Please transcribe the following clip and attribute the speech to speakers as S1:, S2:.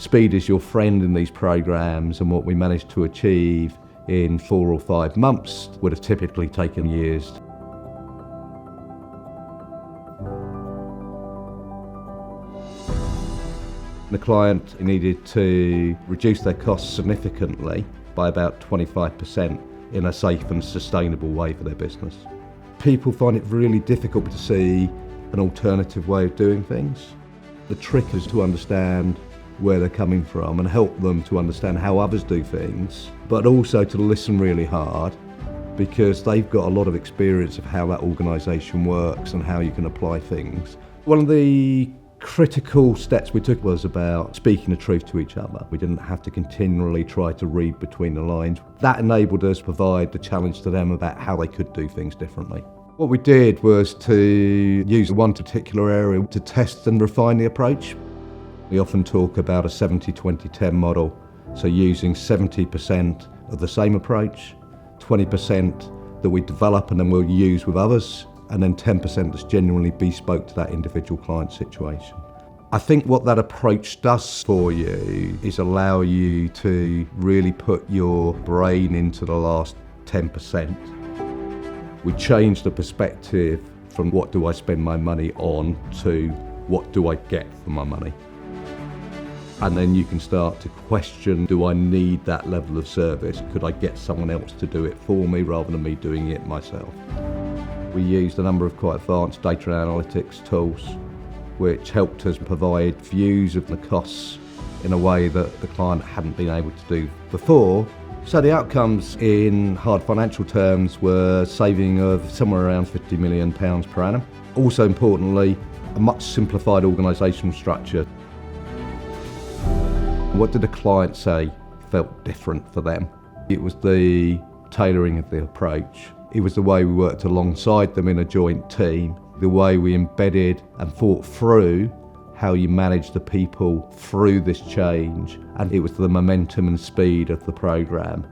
S1: speed is your friend in these programs, and what we managed to achieve in 4 or 5 months would have typically taken years. The client needed to reduce their costs significantly by about 25% in a safe and sustainable way for their business. People find it really difficult to see an alternative way of doing things. The trick is to understand where they're coming from and help them to understand how others do things, but also to listen really hard, because they've got a lot of experience of how that organisation works and how you can apply things. One of the critical steps we took was about speaking the truth to each other. We didn't have to continually try to read between the lines. That enabled us to provide the challenge to them about how they could do things differently. What we did was to use one particular area to test and refine the approach. We often talk about a 70-20-10 model, so using 70% of the same approach, 20% that we develop and then we'll use with others, and then 10% that's genuinely bespoke to that individual client situation. I think what that approach does for you is allow you to really put your brain into the last 10%. We change the perspective from what do I spend my money on to what do I get for my money. And then you can start to question, do I need that level of service? Could I get someone else to do it for me rather than me doing it myself? We used a number of quite advanced data analytics tools which helped us provide views of the costs in a way that the client hadn't been able to do before. So the outcomes in hard financial terms were saving of somewhere around £50 million per annum. Also importantly, a much simplified organisational structure. What did the client say felt different for them? It was the tailoring of the approach. It was the way we worked alongside them in a joint team, the way we embedded and thought through how you manage the people through this change, and it was the momentum and speed of the programme.